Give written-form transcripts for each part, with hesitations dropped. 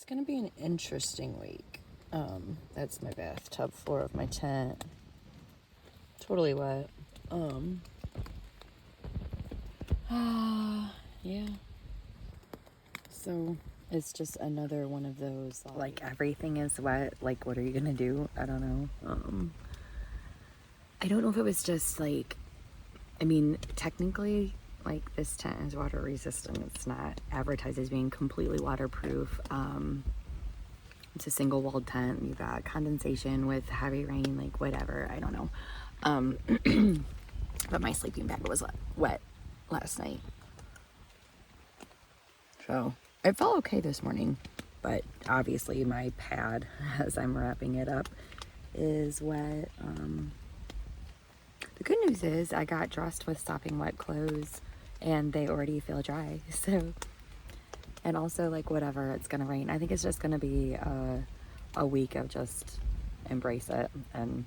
It's gonna be an interesting week. That's my bathtub floor of my tent. Totally wet. Yeah. So it's just another one of those like everything is wet. Like, what are you gonna do? I don't know. I don't know if it was just like, I mean, technically, like, this tent is water resistant. It's not advertised as being completely waterproof. It's a single walled tent. You've got condensation with heavy rain, like whatever. I don't know. But my sleeping bag was wet last night. So it felt okay this morning, but obviously my pad, as I'm wrapping it up, is wet. The good news is I got dressed with sopping wet clothes and they already feel dry. So, and also, like, whatever, it's gonna rain. I think it's just gonna be a week of just embrace it and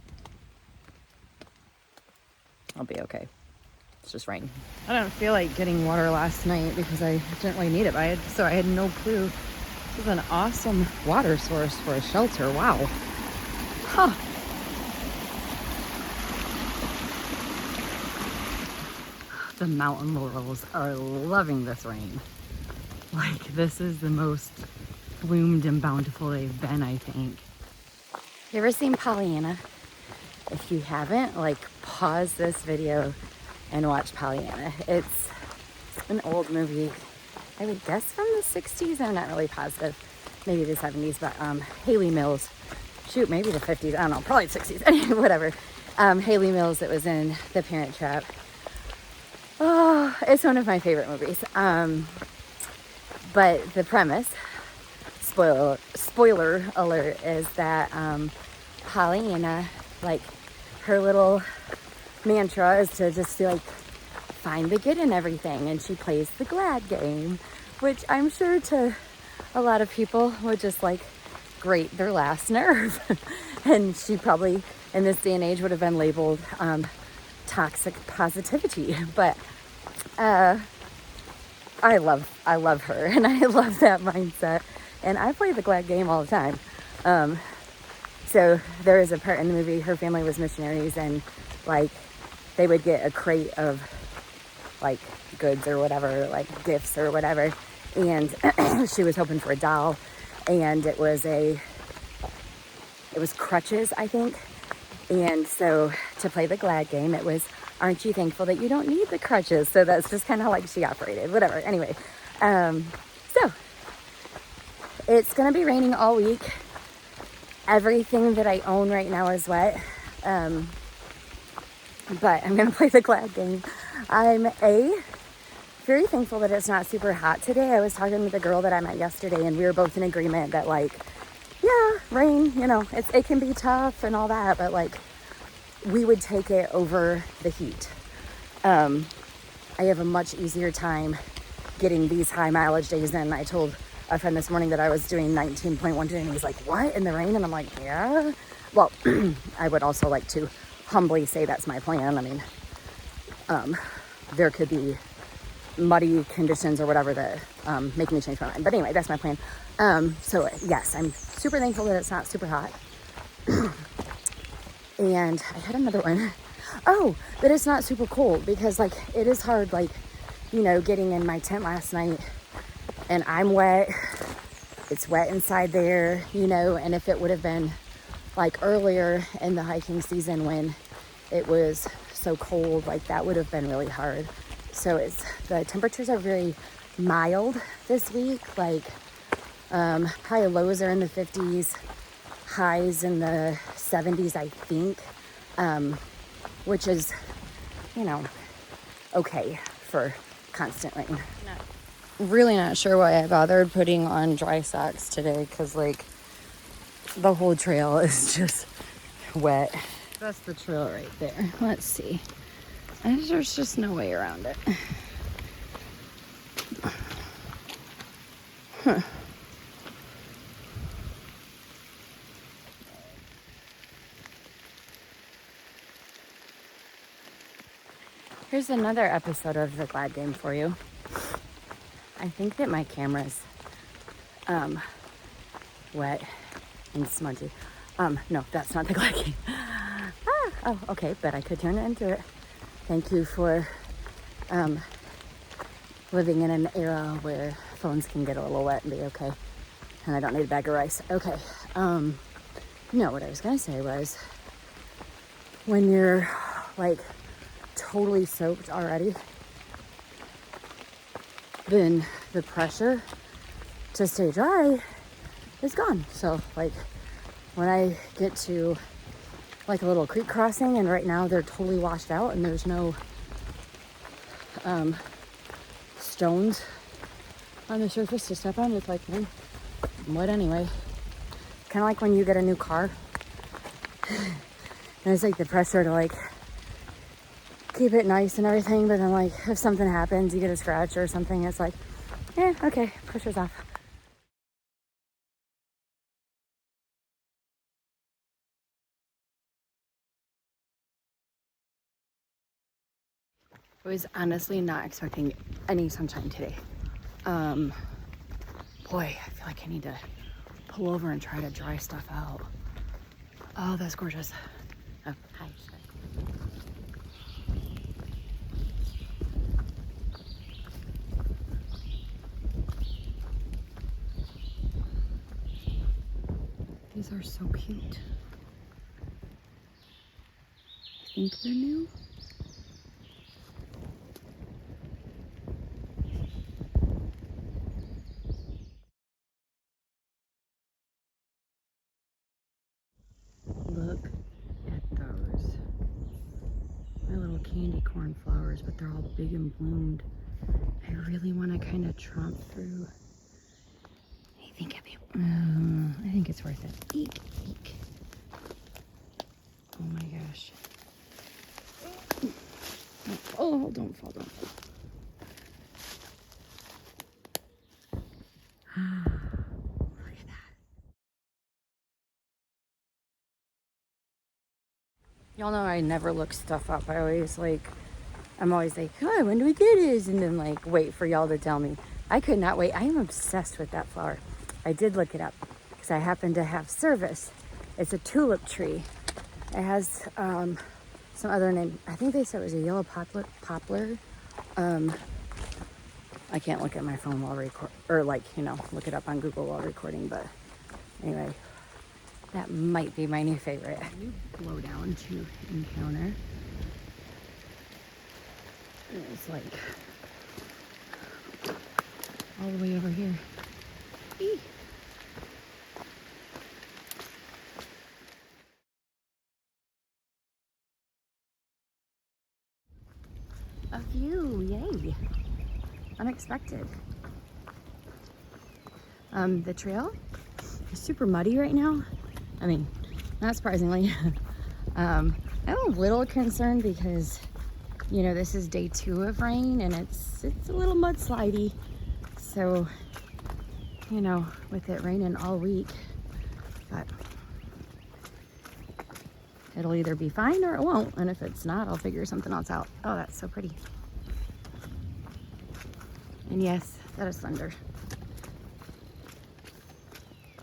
I'll be okay. It's just rain. I don't feel like getting water last night because I didn't really need it. So I had no clue. This is an awesome water source for a shelter. Wow. Huh. The mountain laurels are loving this rain. Like, this is the most bloomed and bountiful they've been, I think. You ever seen Pollyanna? If you haven't, like, pause this video and watch Pollyanna. It's an old movie, I would guess from the 60s. I'm not really positive. Maybe the 70s, but Haley Mills. Shoot, maybe the 50s. I don't know, probably the 60s. Anyway, whatever. Haley Mills, it was in The Parent Trap. Oh, it's one of my favorite movies. But the premise, spoiler alert, is that Pollyanna, like, her little mantra is to just, like, find the good in everything, and she plays the glad game, which I'm sure to a lot of people would just, like, grate their last nerve. And she probably in this day and age would have been labeled toxic positivity, but I love her, and I love that mindset, and I play the glad game all the time. So there is a part in the movie, her family was missionaries, and, like, they would get a crate of, like, goods or whatever, like gifts or whatever, and she was hoping for a doll, and it was crutches, I think. And so to play the glad game, it was, aren't you thankful that you don't need the crutches? So that's just kind of like she operated, whatever. Anyway, so it's going to be raining all week. Everything that I own right now is wet. But I'm going to play the glad game. I'm very thankful that it's not super hot today. I was talking to the girl that I met yesterday, and we were both in agreement that, like, yeah, rain, you know, it can be tough and all that, but, like, we would take it over the heat. I have a much easier time getting these high mileage days in. I told a friend this morning that I was doing 19.1 today, and he's like, what, in the rain? And I'm like, yeah. Well, I would also like to humbly say that's my plan. I mean, there could be muddy conditions or whatever that make me change my mind. But anyway, that's my plan. So yes, I'm super thankful that it's not super hot. And I had another one. Oh, that it's not super cold, because, like, it is hard, like, you know, getting in my tent last night and I'm wet. It's wet inside there, you know, and if it would have been, like, earlier in the hiking season when it was so cold, like, that would have been really hard. So the temperatures are very mild this week. Like, high and lows are in the 50s, highs in the 70s, I think, which is, you know, okay for constant rain. Really not sure why I bothered putting on dry socks today, because, like, the whole trail is just wet. That's the trail right there. Let's see. There's just no way around it. Huh. Here's another episode of the Glad Game for you. I think that my camera's wet and smudgy. No, that's not the clicking. Oh, okay, but I could turn it into it. Thank you for living in an era where phones can get a little wet and be okay. And I don't need a bag of rice. Okay. No, what I was gonna say was, when you're like totally soaked already, then the pressure to stay dry is gone. So like when I get to like a little creek crossing, and right now they're totally washed out and there's no stones on the surface to step on, it's like mud anyway. Kind of like when you get a new car and it's like the pressure to like keep it nice and everything, but then like if something happens, you get a scratch or something, it's like, yeah, okay, pressure's off. I was honestly not expecting any sunshine today. Boy, I feel like I need to pull over and try to dry stuff out. Oh, that's gorgeous. Oh, hi. These are so cute. I think they're new. Look at those. My little candy corn flowers, but they're all big and bloomed. I really want to kind of tromp through. I think it's worth it. Eek, eek. Oh my gosh. Oh, don't fall, don't fall. Look at that. Y'all know I never look stuff up. I'm always like, oh, when do we get this? And then like, wait for y'all to tell me. I could not wait. I am obsessed with that flower. I did look it up because I happen to have service. It's a tulip tree. It has some other name. I think they said it was a yellow poplar. I can't look at my phone while record, or like, look it up on Google while recording, but anyway, that might be my new favorite. New blowdown to encounter. It's like all the way over here. Eee. A view, yay. Unexpected. The trail is super muddy right now. I mean, not surprisingly. I'm a little concerned because, this is day 2 of rain and it's a little mudslidey. So, with it raining all week, but it'll either be fine or it won't. And if it's not, I'll figure something else out. Oh, that's so pretty. And yes, that is thunder.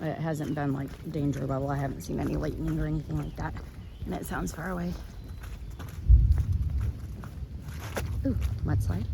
It hasn't been like danger level. I haven't seen any lightning or anything like that. And it sounds far away. Ooh, mudslide.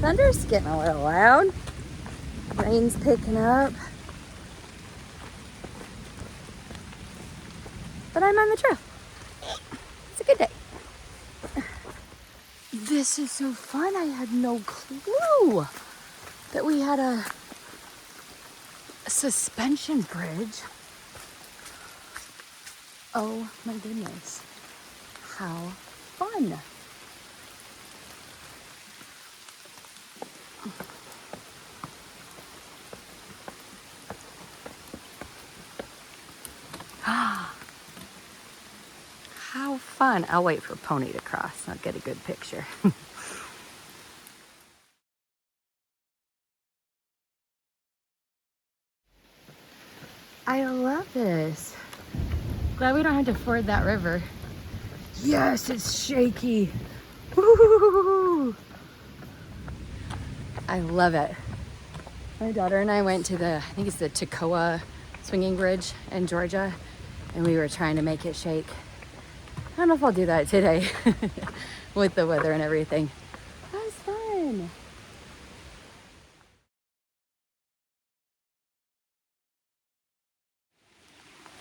Thunder's getting a little loud. Rain's picking up. But I'm on the trail. It's a good day. This is so fun. I had no clue that we had a suspension bridge. Oh my goodness. How fun. on, I'll wait for Pony to cross. I'll get a good picture. I love this. Glad we don't have to ford that river. Yes, it's shaky. Woo! I love it. My daughter and I went to I think it's the Toccoa swinging bridge in Georgia, and we were trying to make it shake. I don't know if I'll do that today with the weather and everything. That was fun.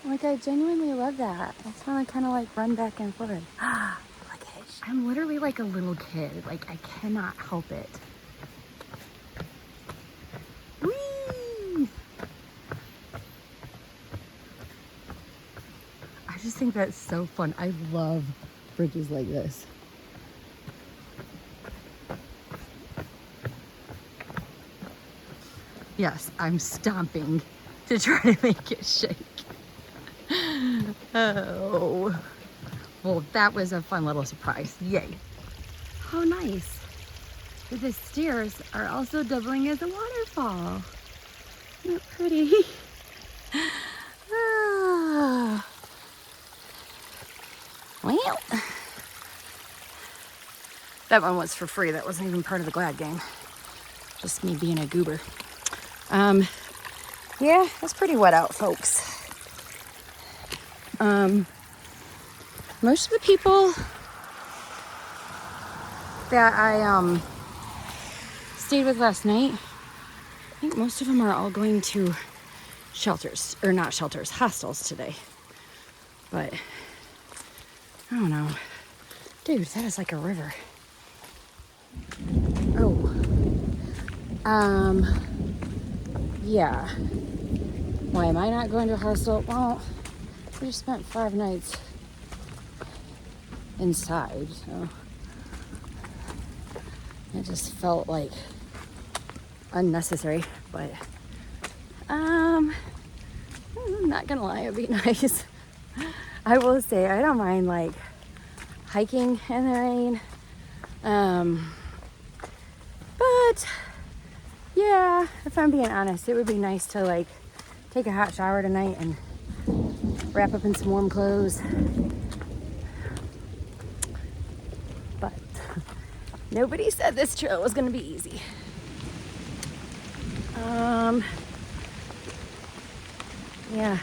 Like, I genuinely love that. I just want to kind of like run back and forth. Look at it. I'm literally like a little kid. Like, I cannot help it. Whee! I just think that's so fun. I love bridges like this. Yes, I'm stomping to try to make it shake. Oh, well, that was a fun little surprise. Yay. How nice. But the stairs are also doubling as a waterfall. Isn't that pretty? Ah. Well, that one was for free. That wasn't even part of the Glad game. Just me being a goober. Yeah, it's pretty wet out, folks. Most of the people that I stayed with last night, I think most of them are all going to shelters, or not shelters, hostels today. But I don't know. Dude, that is like a river. Oh. Yeah. Why am I not going to a hostel? Well, we just spent 5 nights inside, so it just felt like unnecessary. But I'm not gonna lie, it'd be nice. I will say I don't mind like hiking in the rain, but yeah, if I'm being honest, it would be nice to like take a hot shower tonight and wrap up in some warm clothes. But nobody said this trail was gonna be easy. Yeah,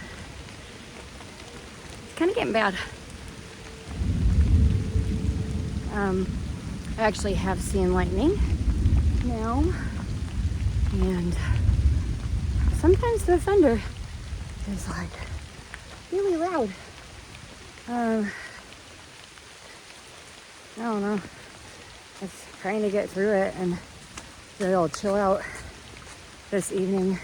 it's kind of getting bad. I actually have seen lightning now, and sometimes the thunder is like really loud. I don't know. Just trying to get through it and maybe I'll chill out this evening.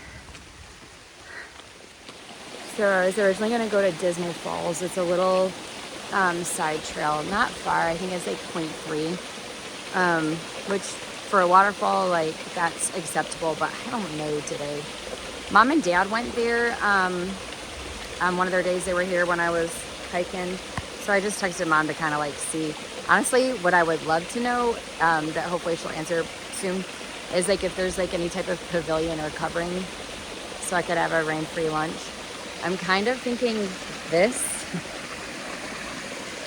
So I was originally gonna go to Dismal Falls. It's a little side trail, not far. I think it's like 0.3, which for a waterfall, like that's acceptable, but I don't know today. Mom and Dad went there on one of their days they were here when I was hiking. So I just texted Mom to kind of like see. Honestly, what I would love to know, that hopefully she'll answer soon, is like if there's like any type of pavilion or covering so I could have a rain-free lunch. I'm kind of thinking this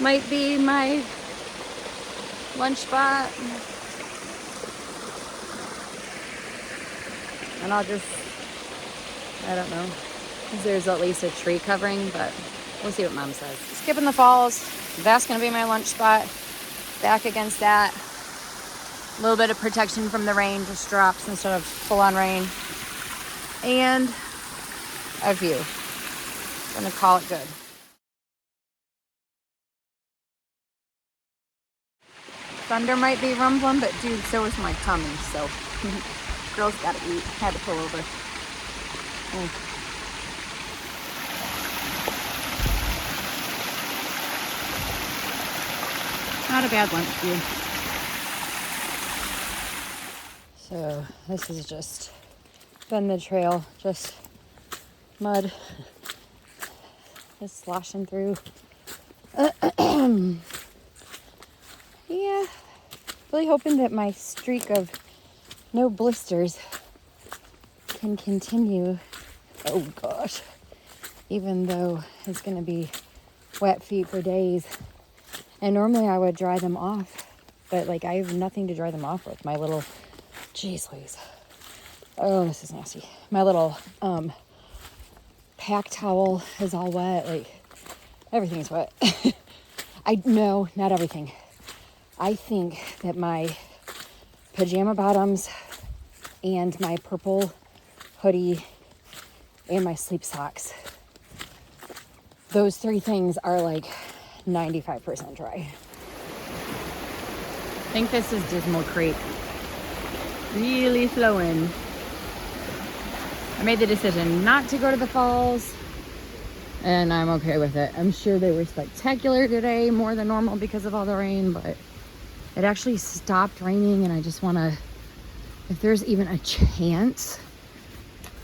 might be my lunch spot. And I'll just, I don't know, if there's at least a tree covering, but we'll see what Mom says. Skipping the falls, that's gonna be my lunch spot. Back against that, a little bit of protection from the rain, just drops instead of full-on rain, and a view. Gonna call it good. Thunder might be rumbling, but dude, so is my tummy, so girls gotta eat. Had to pull over. Not a bad lunch view. So this has just been the trail, just mud, just sloshing through. Really hoping that my streak of no blisters can continue. Oh gosh. Even though it's going to be wet feet for days. And normally I would dry them off. But like I have nothing to dry them off with. My little, geez Louise. Oh, this is nasty. My little pack towel is all wet. Like everything's wet. No, not everything. I think that my pajama bottoms and my purple hoodie and my sleep socks, those three things are like 95% dry. I think this is Dismal Creek. Really flowing. I made the decision not to go to the falls, and I'm okay with it. I'm sure they were spectacular today, more than normal because of all the rain, but it actually stopped raining, and I just want to, if there's even a chance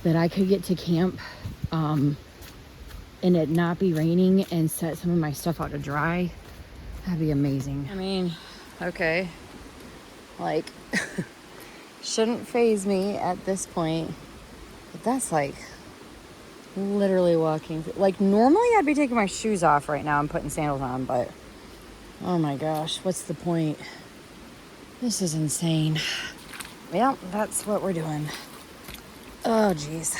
that I could get to camp and it not be raining and set some of my stuff out to dry, that'd be amazing. I mean, okay, like, shouldn't faze me at this point, but that's like literally walking through. Like normally I'd be taking my shoes off right now and putting sandals on, but oh my gosh, what's the point? This is insane. Well, that's what we're doing. Oh geez.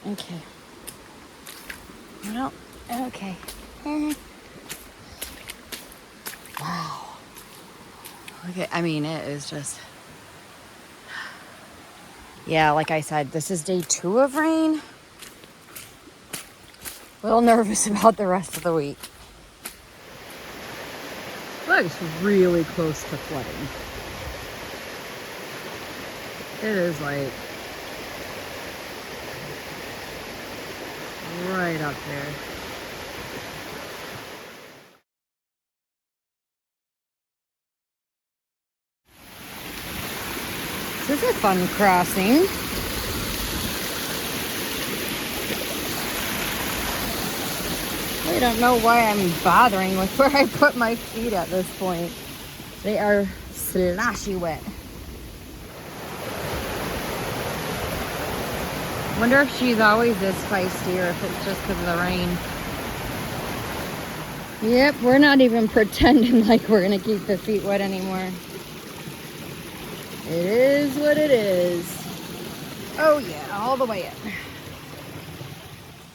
Okay. Well, okay. Wow. Okay, I mean, it is just, yeah, like I said, this is day 2 of rain. A little nervous about the rest of the week. Looks really close to flooding. It is like right up there. This is a fun crossing. I don't know why I'm bothering with where I put my feet at this point. They are sloshy wet. Wonder if she's always this feisty or if it's just because of the rain. Yep, we're not even pretending like we're gonna keep the feet wet anymore. It is what it is. Oh yeah, all the way in.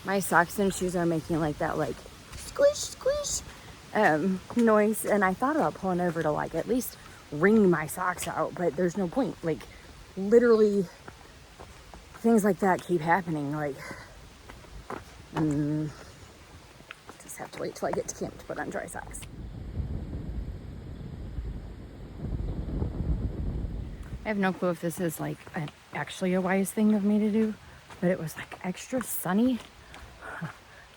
My socks and shoes are making like that like squish squish noise, and I thought about pulling over to like at least wring my socks out, but there's no point. Like literally things like that keep happening. Like just have to wait till I get to camp to put on dry socks. I have no clue if this is like actually a wise thing of me to do, but it was like extra sunny.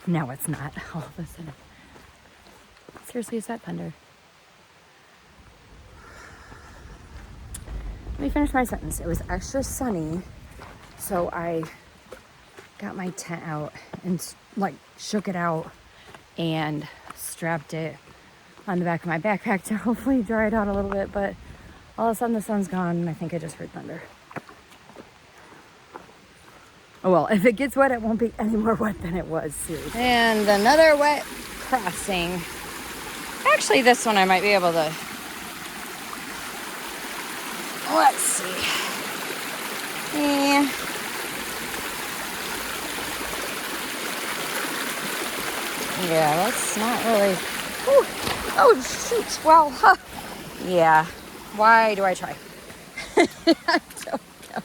No, it's not. All of a sudden. Seriously, is that thunder? Let me finish my sentence. It was extra sunny, so I got my tent out and like shook it out and strapped it on the back of my backpack to hopefully dry it out a little bit, but all of a sudden the sun's gone and I think I just heard thunder. Oh well, if it gets wet, it won't be any more wet than it was, seriously. And another wet crossing. Actually, this one I might be able to... Let's see. Yeah, that's not really... Ooh. Oh, shoot. Well, huh. Yeah. Why do I try? I don't know.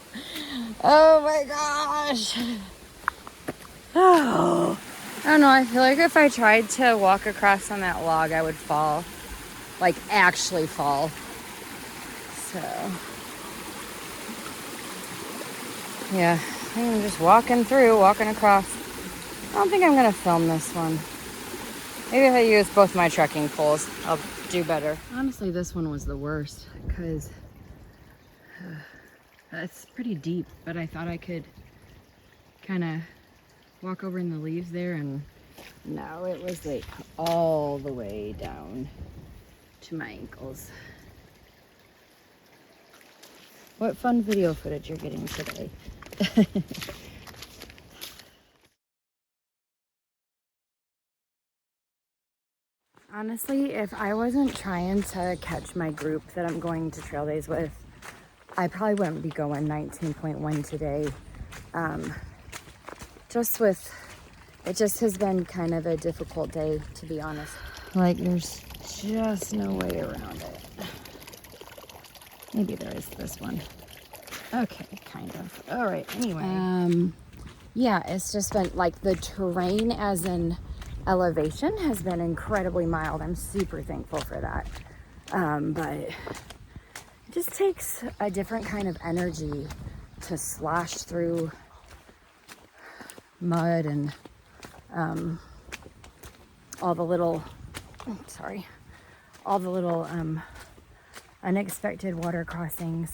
Oh my gosh. Oh. I don't know. I feel like if I tried to walk across on that log, I would fall. Like, actually fall. So. Yeah. I'm just walking across. I don't think I'm going to film this one. Maybe if I use both my trekking poles, I'll do better. Honestly, this one was the worst because it's pretty deep, but I thought I could kind of walk over in the leaves there, and no, it was like all the way down to my ankles. what fun video footage you're getting today. Honestly, if I wasn't trying to catch my group that I'm going to trail days with, I probably wouldn't be going 19.1 today. It just has been kind of a difficult day, to be honest. Like, there's just no way around it. Maybe there is this one. Okay, kind of. All right, anyway. Yeah, it's just been, like, the terrain as in elevation has been incredibly mild. I'm super thankful for that. But it just takes a different kind of energy to slosh through mud and all the little unexpected water crossings.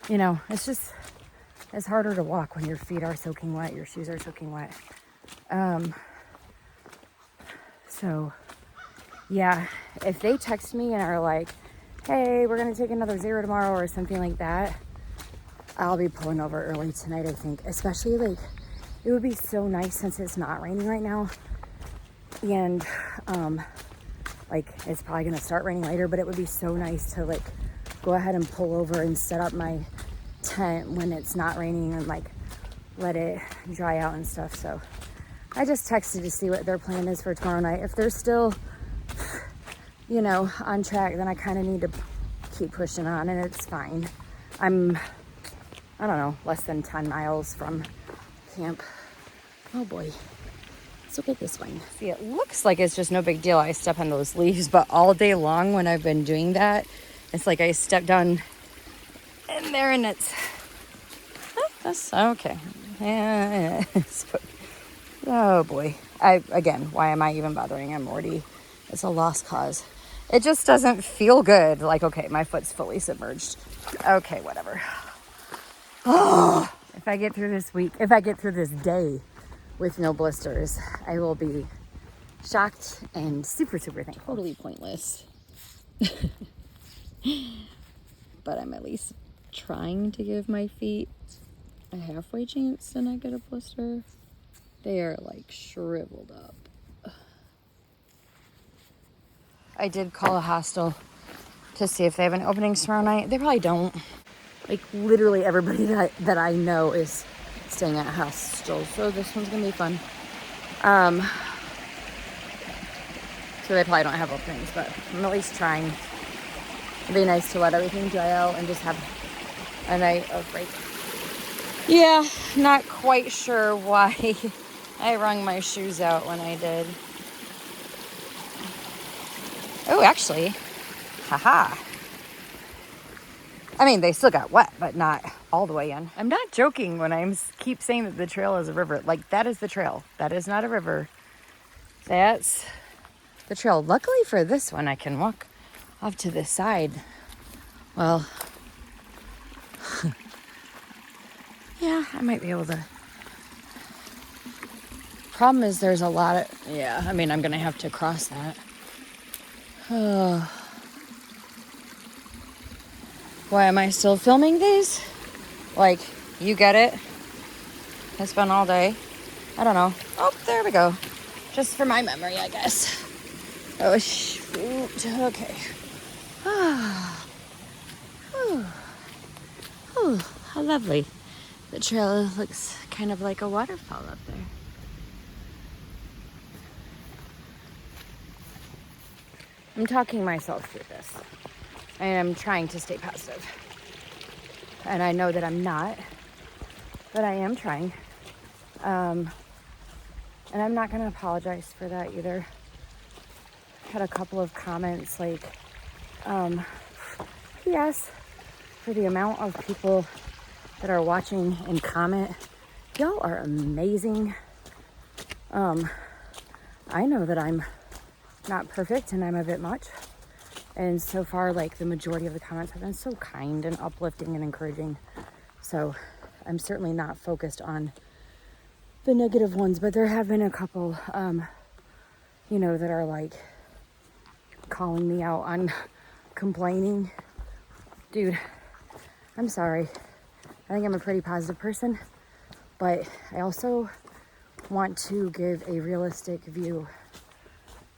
You know, it's harder to walk when your feet are soaking wet, your shoes are soaking wet. So yeah, if they text me and are like, hey, we're gonna take another 0 tomorrow or something like that, I'll be pulling over early tonight, I think. Especially, like, it would be so nice since it's not raining right now. And like, it's probably gonna start raining later, but it would be so nice to, like, go ahead and pull over and set up my tent when it's not raining and, like, let it dry out and stuff. So I just texted to see what their plan is for tomorrow night. If they're still, you know, on track, then I kind of need to keep pushing on, and it's fine. I don't know, less than 10 miles from camp. Oh boy. Let's look at this one. See, it looks like it's just no big deal. I step on those leaves, but all day long when I've been doing that, it's like I stepped on in there and it's, that's okay. Yeah. Oh boy. Again, why am I even bothering? It's a lost cause. It just doesn't feel good. Like, okay, my foot's fully submerged. Okay, whatever. Oh, if I get through this day with no blisters, I will be shocked and super, super thankful. Totally pointless. But I'm at least trying to give my feet a halfway chance to not get a blister. They are, like, shriveled up. I did call a hostel to see if they have any openings tomorrow night. They probably don't. Like, literally everybody that I know is staying at hostels, so this one's gonna be fun. So they probably don't have openings, but I'm at least trying. It'd be nice to let everything dry out and just have a night of break. Yeah, not quite sure why I wrung my shoes out when I did. Oh, actually, haha. I mean, they still got wet, but not all the way in. I'm not joking when I keep saying that the trail is a river. Like, that is the trail. That is not a river. That's the trail. Luckily for this one, I can walk off to the side. Well, yeah, I might be able to. Problem is there's a lot of, yeah, I mean, I'm going to have to cross that. Why am I still filming these? Like, you get it? It's been all day. I don't know. Oh, there we go. Just for my memory, I guess. Oh, shoot. Okay. Oh, how lovely. The trail looks kind of like a waterfall up there. I'm talking myself through this. I am trying to stay positive. And I know that I'm not, but I am trying. And I'm not going to apologize for that either. Had a couple of comments like, P.S. for the amount of people that are watching and comment. Y'all are amazing. I know that I'm not perfect and I'm a bit much. And so far, like, the majority of the comments have been so kind and uplifting and encouraging. So I'm certainly not focused on the negative ones, but there have been a couple, you know, that are like calling me out on complaining. Dude, I'm sorry. I think I'm a pretty positive person, but I also want to give a realistic view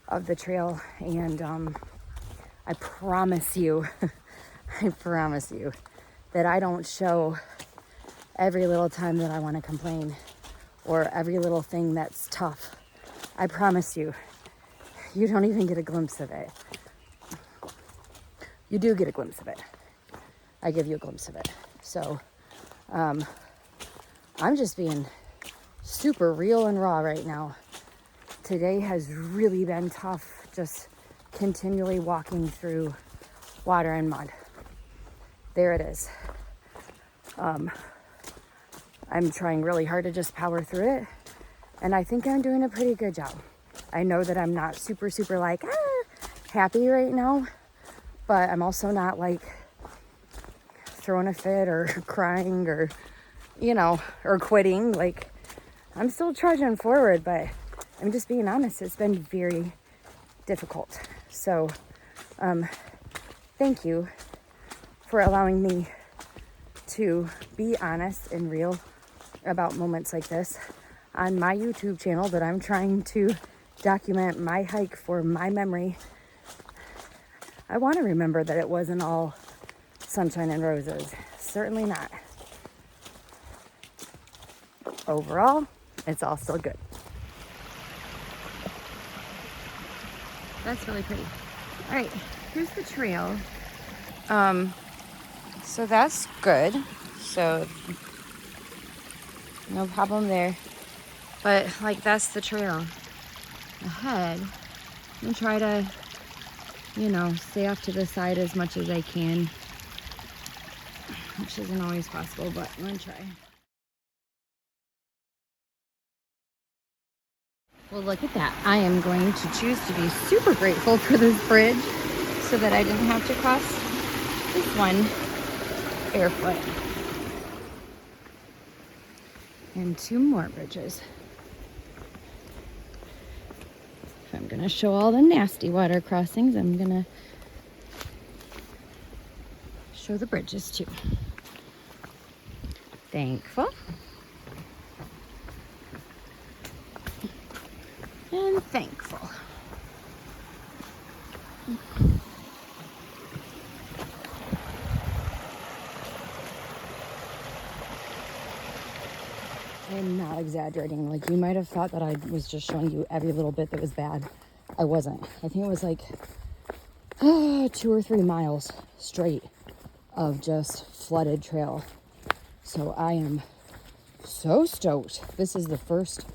of the trail, and I promise you, I promise you that I don't show every little time that I want to complain or every little thing that's tough. I promise you, you don't even get a glimpse of it. You do get a glimpse of it. I give you a glimpse of it. So I'm just being super real and raw right now. Today has really been tough, just continually walking through water and mud. There it is. I'm trying really hard to just power through it, and I think I'm doing a pretty good job. I know that I'm not super like happy right now, but I'm also not like throwing a fit or crying or, or quitting. Like, I'm still trudging forward, but I'm just being honest. It's been very difficult. So, thank you for allowing me to be honest and real about moments like this on my YouTube channel that I'm trying to document my hike for my memory. I want to remember that it wasn't all sunshine and roses. Certainly not. Overall, it's all still good. That's really pretty. All right, here's the trail. So that's good. So no problem there. But like, that's the trail ahead. And try to, stay off to the side as much as I can, which isn't always possible, but I'm gonna try. Well, look at that. I am going to choose to be super grateful for this bridge so that I didn't have to cross this one barefoot. And 2 more bridges. If I'm gonna show all the nasty water crossings, I'm gonna show the bridges too. Thankful. And thankful. I'm not exaggerating. Like, you might have thought that I was just showing you every little bit that was bad. I wasn't. I think it was like 2 or 3 miles straight of just flooded trail. So I am so stoked. This is the first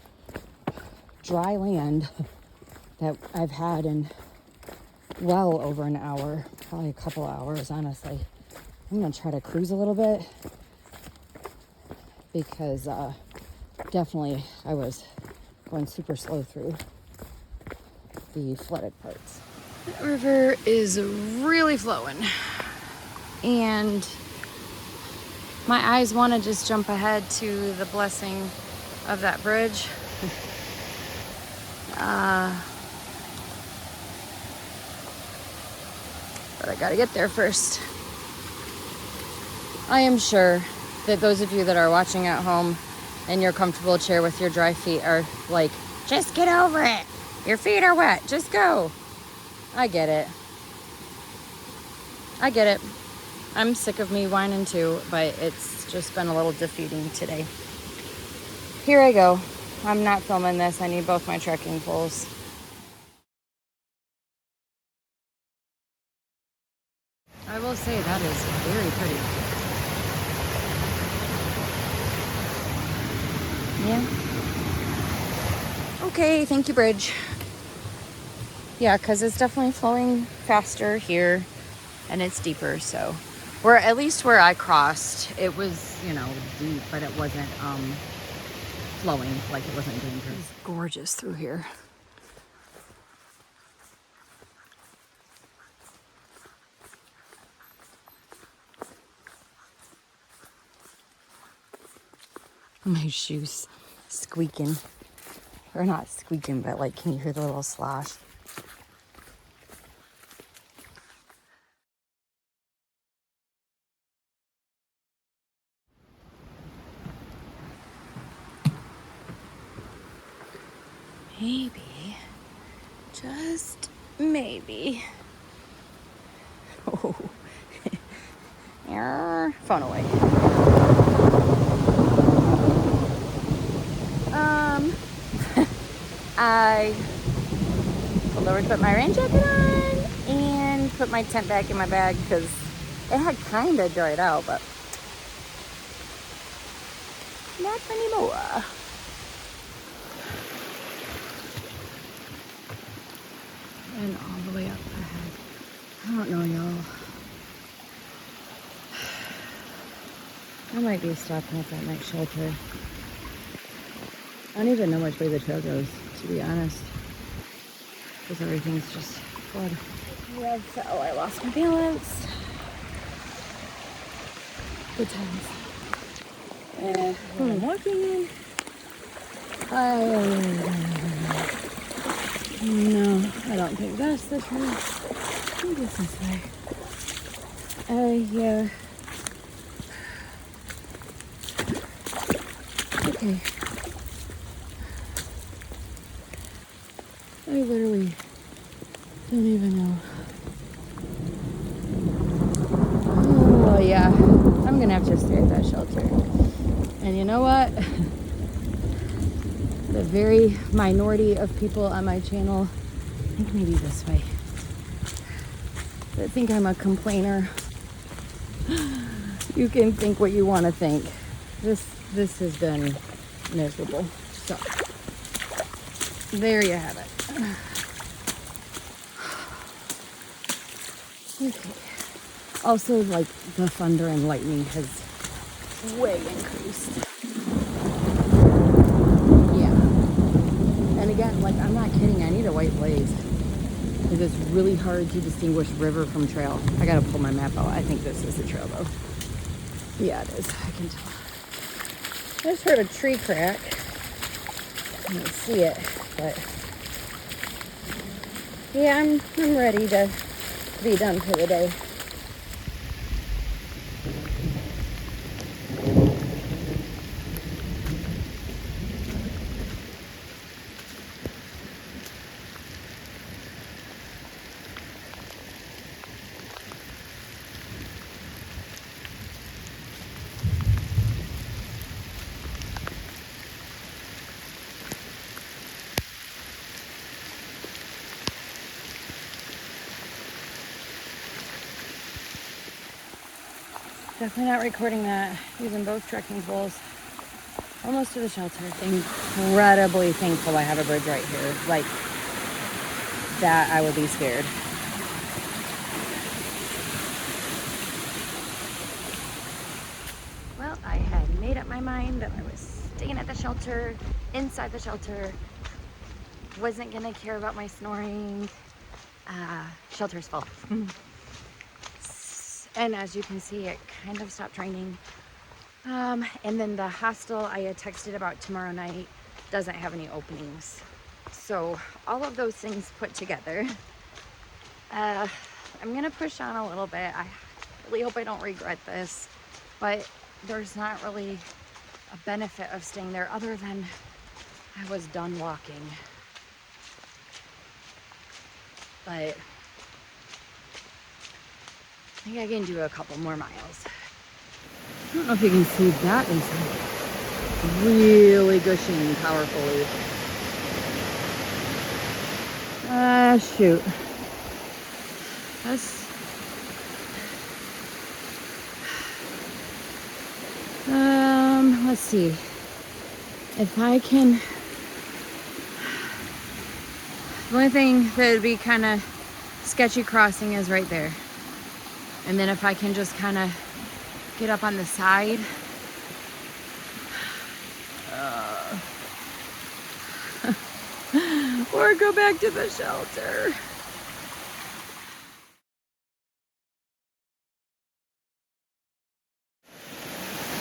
dry land that I've had in well over an hour, probably a couple hours, honestly. I'm gonna try to cruise a little bit because definitely I was going super slow through the flooded parts. The river is really flowing, and my eyes want to just jump ahead to the blessing of that bridge. But I gotta get there first. I am sure that those of you that are watching at home in your comfortable chair with your dry feet are like, just get over it. Your feet are wet. Just go. I get it. I get it. I'm sick of me whining too, but it's just been a little defeating today. Here I go. I'm not filming this. I need both my trekking poles. I will say that is very pretty. Yeah. Okay, thank you, bridge. Yeah, because it's definitely flowing faster here and it's deeper, so at least where I crossed, it was, deep, but it wasn't flowing, like it wasn't dangerous. It's gorgeous through here. My shoes squeaking, or not squeaking, but like, can you hear the little slosh? maybe, just maybe. Oh, phone away. I pulled over to put my rain jacket on and put my tent back in my bag because it had kind of dried out, but not anymore. And all the way up ahead. I don't know, y'all. I might be stopping at that next shelter. I don't even know which way the trail goes, to be honest. Because everything's just flood. Yeah, so I lost my balance. Good times. And I'm walking. No, I don't think that's the trail. I think it's this way. Yeah. Okay. I literally don't even know. Oh, yeah. I'm gonna have to stay at that shelter. And you know what? The very minority of people on my channel, I think maybe this way, that think I'm a complainer. You can think what you want to think. This has been miserable. So there you have it. Okay. Also, like, the thunder and lightning has way increased. Yeah. And again, like, I'm not kidding, I need a white blaze. Because it's really hard to distinguish river from trail. I gotta pull my map out. I think this is the trail, though. Yeah, it is. I can tell. I just heard a tree crack. I don't see it, but yeah, I'm ready to be done for the day. Definitely not recording that. Using both trekking poles. Almost to the shelter. Incredibly thankful I have a bridge right here. Like, that I would be scared. Well, I had made up my mind that I was staying at the shelter, inside the shelter. Wasn't gonna care about my snoring. Shelter's full. And as you can see, it kind of stopped raining. And then the hostel I had texted about tomorrow night doesn't have any openings. So all of those things put together, I'm gonna push on a little bit. I really hope I don't regret this, but there's not really a benefit of staying there other than I was done walking. But I think I can do a couple more miles. I don't know if you can see, that is really gushing powerfully. Shoot. Let's see. If I can, the only thing that would be kind of sketchy crossing is right there. And then if I can just kind of get up on the side. Or go back to the shelter.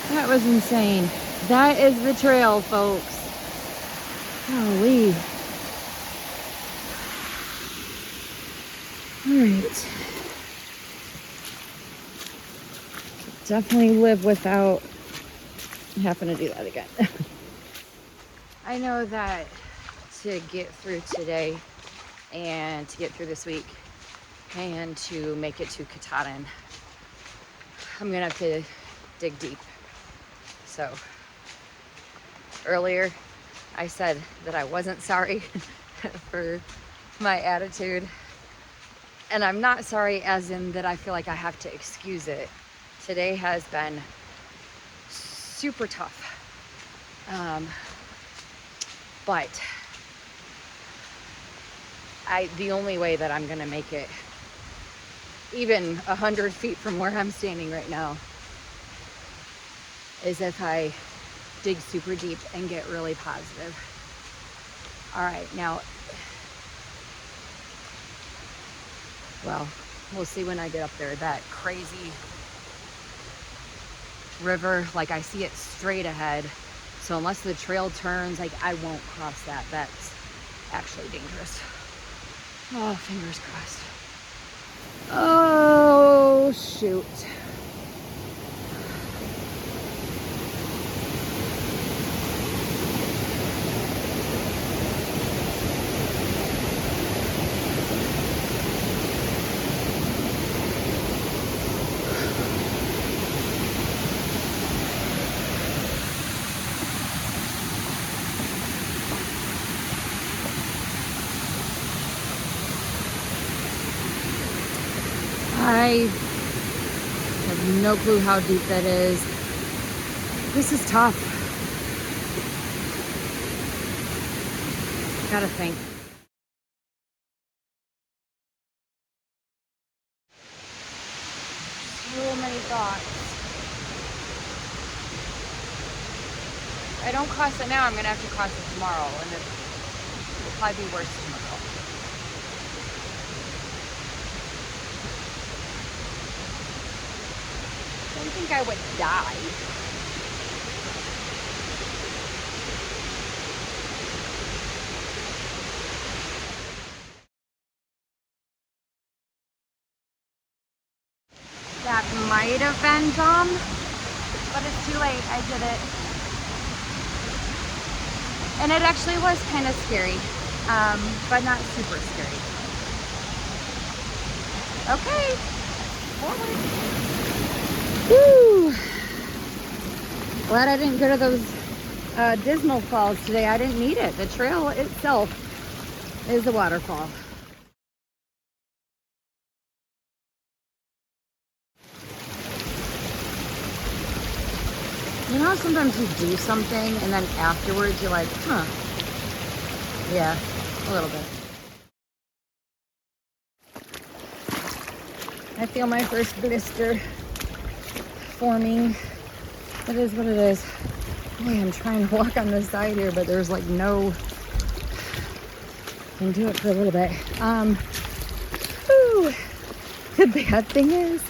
That was insane. That is the trail, folks. Golly. Alright. Definitely live without having to do that again. I know that to get through today and to get through this week and to make it to Katahdin, I'm gonna have to dig deep. So earlier I said that I wasn't sorry for my attitude, and I'm not sorry as in that I feel like I have to excuse it. Today has been super tough, but the only way that I'm gonna make it even 100 feet from where I'm standing right now is if I dig super deep and get really positive. All right, now, well, we'll see when I get up there. That crazy river, like I see it straight ahead. So unless the trail turns, like I won't cross that. That's actually dangerous. Oh, fingers crossed. Oh, shoot. I have no clue how deep that is. This is tough. Gotta think. So many thoughts. If I don't cross it now, I'm gonna have to cross it tomorrow, and it'll probably be worse tomorrow. I don't think I would die. That might have been dumb, but it's too late. I did it. And it actually was kind of scary, but not super scary. Okay, forward. Woo! Glad I didn't go to those dismal falls today. I didn't need it. The trail itself is a waterfall. You know how sometimes you do something and then afterwards you're like, huh. Yeah, a little bit. I feel my first blister forming. It is what it is. Boy, I'm trying to walk on the side here, but there's like no, can do it for a little bit. Whew. The bad thing is,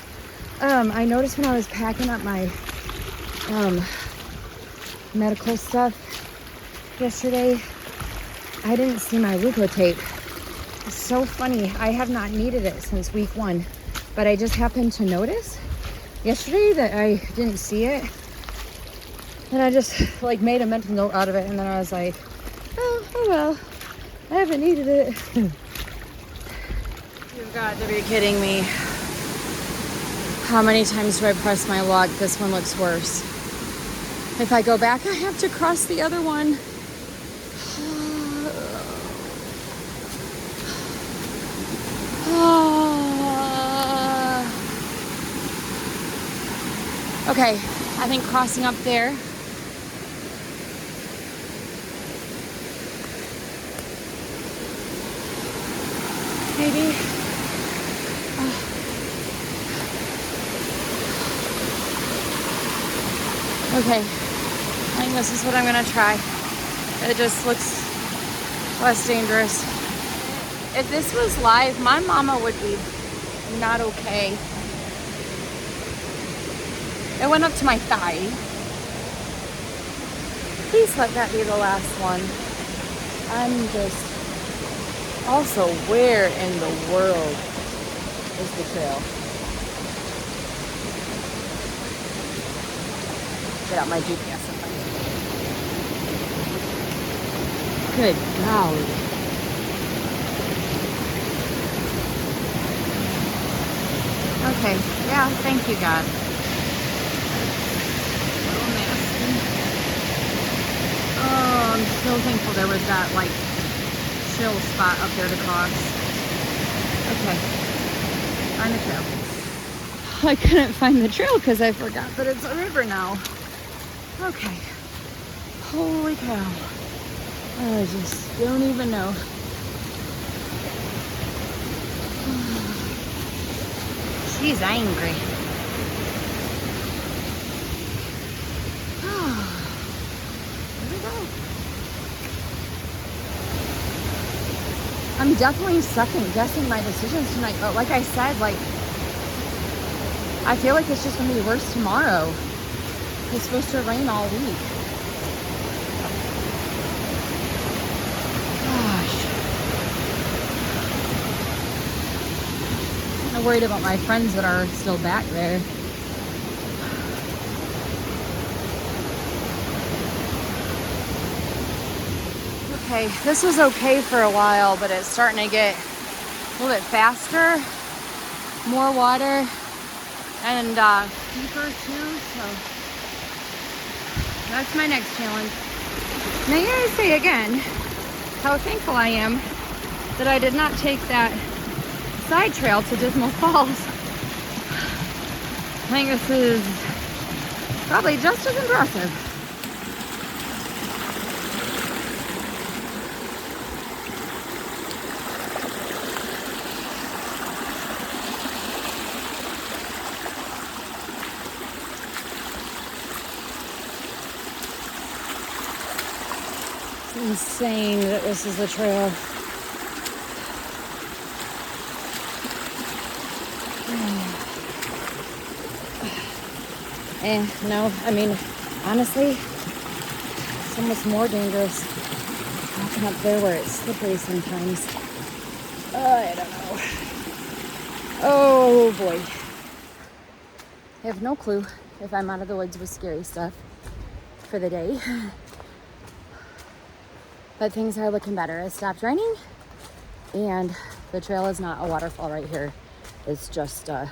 I noticed when I was packing up my medical stuff yesterday, I didn't see my Leukotape. It's so funny. I have not needed it since week 1, but I just happened to notice yesterday that I didn't see it, and I just like made a mental note out of it, and then I was like, oh well, I haven't needed it. You've got to be kidding me. How many times do I press my log? This one looks worse. If I go back, I have to cross the other one. Okay, I think crossing up there. Maybe. Okay, I think this is what I'm gonna try. It just looks less dangerous. If this was live, my mama would be not okay. It went up to my thigh. Please let that be the last one. I'm just... Also, where in the world is the trail? Get out my GPS and find Good golly. Okay, yeah, thank you, God. Oh, I'm so thankful there was that, like, chill spot up there to cross. Okay, find the trail. I couldn't find the trail because I forgot that it's a river now. Okay. Holy cow. I just don't even know. She's angry. Here we go. I'm definitely second guessing my decisions tonight, but like I said, like, I feel like it's just gonna be worse tomorrow. It's supposed to rain all week. Gosh. I'm worried about my friends that are still back there. Okay, this was okay for a while, but it's starting to get a little bit faster, more water, and deeper too, so that's my next challenge. Now you're gonna say again how thankful I am that I did not take that side trail to Dismal Falls. I think this is probably just as impressive. Insane that this is the trail. No, I mean, honestly, it's almost more dangerous walking up there where it's slippery sometimes. I don't know. Oh boy. I have no clue if I'm out of the woods with scary stuff for the day. But things are looking better. It stopped raining, and the trail is not a waterfall right here. It's just a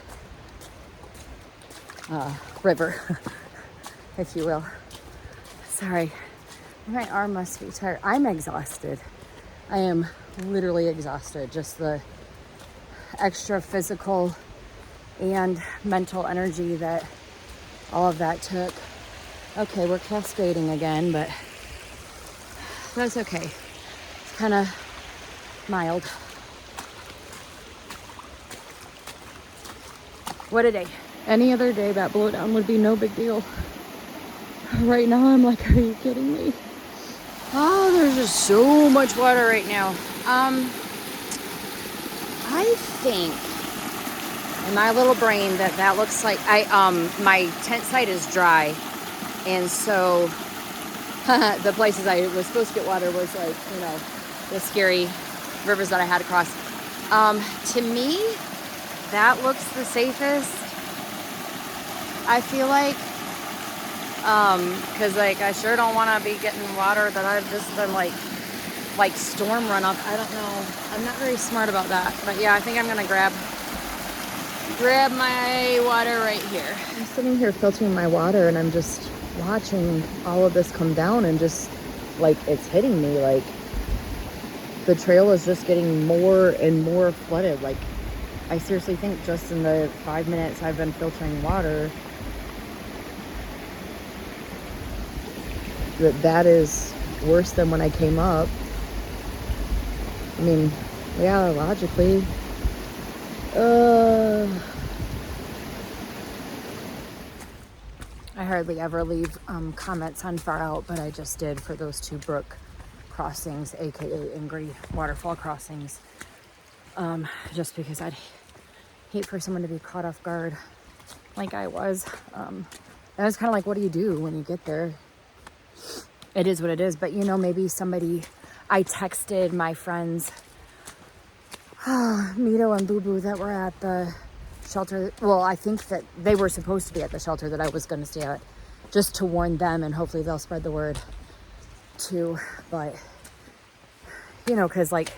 river, if you will. Sorry, my arm must be tired. I'm exhausted. I am literally exhausted. Just the extra physical and mental energy that all of that took. Okay, we're cascading again, but that's okay. It's kind of mild. What a day. Any other day that blowdown would be no big deal. Right now I'm like, are you kidding me? Oh, there's just so much water right now. I think in my little brain that looks like my tent site is dry, and so the places I was supposed to get water was like, you know, the scary rivers that I had to cross. To me, that looks the safest. I feel like, cause like I sure don't want to be getting water that I've just been like storm runoff. I don't know. I'm not very smart about that, but yeah, I think I'm gonna grab my water right here. I'm sitting here filtering my water, and I'm just watching all of this come down, and just like it's hitting me. Like the trail is just getting more and more flooded. Like I seriously think just in the 5 minutes I've been filtering water, that is worse than when I came up. I mean, yeah, logically. I hardly ever leave comments on Far Out, but I just did for those two brook crossings, aka angry waterfall crossings, just because I'd hate for someone to be caught off guard like I was. And it's kind of like, what do you do when you get there? It is what it is. But you know, maybe somebody, I texted my friends, Mito and Boo Boo, that were at the shelter. Well, I think that they were supposed to be at the shelter that I was going to stay at, just to warn them, and hopefully they'll spread the word too. But you know, because like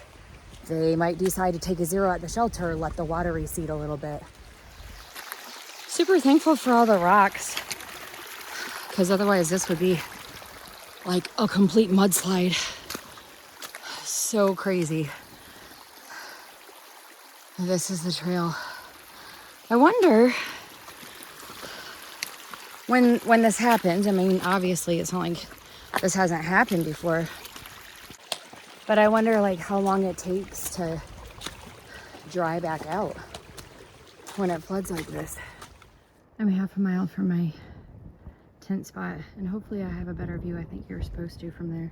they might decide to take a zero at the shelter, let the water recede a little bit. Super thankful for all the rocks, because otherwise this would be like a complete mudslide. So crazy. This is the trail. I wonder when this happens. I mean, obviously it's not like this hasn't happened before, but I wonder like how long it takes to dry back out when it floods like this. I'm half a mile from my tent spot, and hopefully I have a better view. I think you're supposed to from there,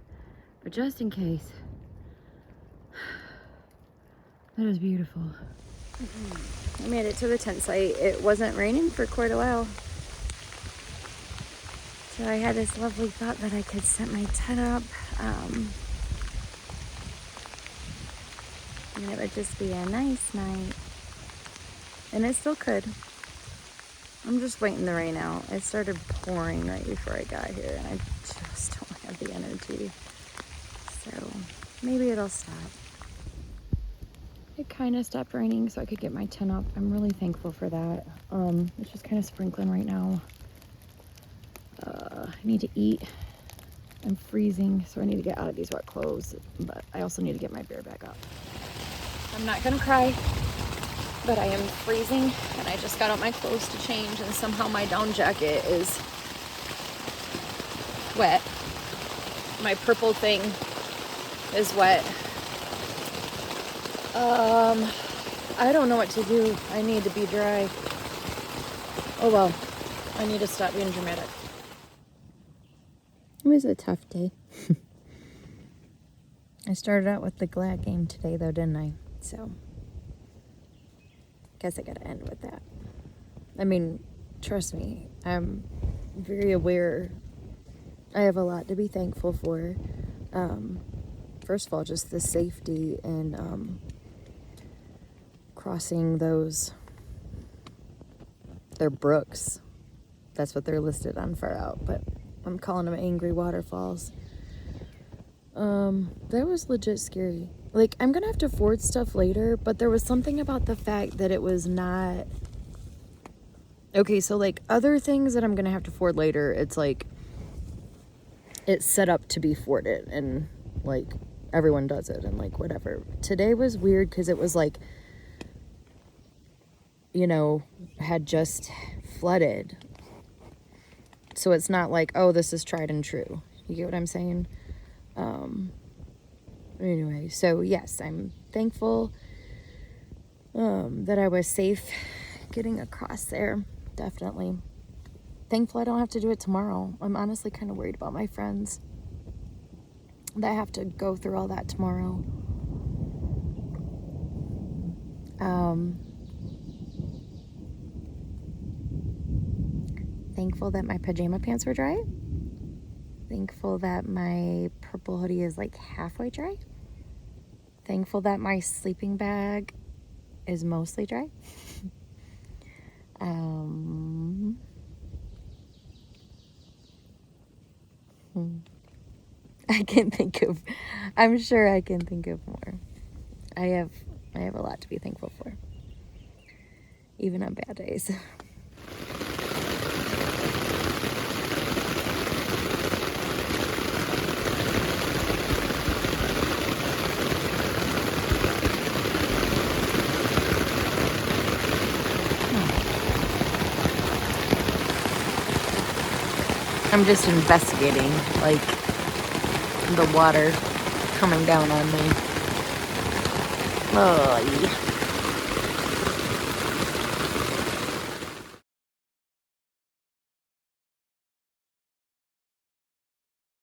but just in case. That is beautiful. I made it to the tent site. It wasn't raining for quite a while, so I had this lovely thought that I could set my tent up, and it would just be a nice night, and it still could. I'm just waiting the rain out. It started pouring right before I got here, and I just don't have the energy, so maybe it'll stop. It kind of stopped raining so I could get my tent up. I'm really thankful for that. It's just kind of sprinkling right now. I need to eat. I'm freezing, so I need to get out of these wet clothes, but I also need to get my bear back up. I'm not gonna cry, but I am freezing, and I just got out my clothes to change, and somehow my down jacket is wet. My purple thing is wet. I don't know what to do. I need to be dry. Oh well, I need to stop being dramatic. It was a tough day. I started out with the glad game today though, didn't I? So, guess I gotta end with that. I mean, trust me, I'm very aware. I have a lot to be thankful for. First of all, just the safety and crossing those, they're brooks. That's what they're listed on far out, but I'm calling them angry waterfalls. That was legit scary. Like, I'm gonna have to ford stuff later, but there was something about the fact that it was not... Okay, so like other things that I'm gonna have to ford later, it's like, it's set up to be forded, and like everyone does it, and like whatever. Today was weird because it was like, you know, had just flooded. So it's not like, oh, this is tried and true. You get what I'm saying? Anyway, so yes, I'm thankful that I was safe getting across there. Definitely. Thankful I don't have to do it tomorrow. I'm honestly kind of worried about my friends that have to go through all that tomorrow. Thankful that my pajama pants were dry. Thankful that my purple hoodie is like halfway dry. Thankful that my sleeping bag is mostly dry. I can think of, I'm sure I can think of more. I have a lot to be thankful for, even on bad days. I'm just investigating, like, the water coming down on me. Oh,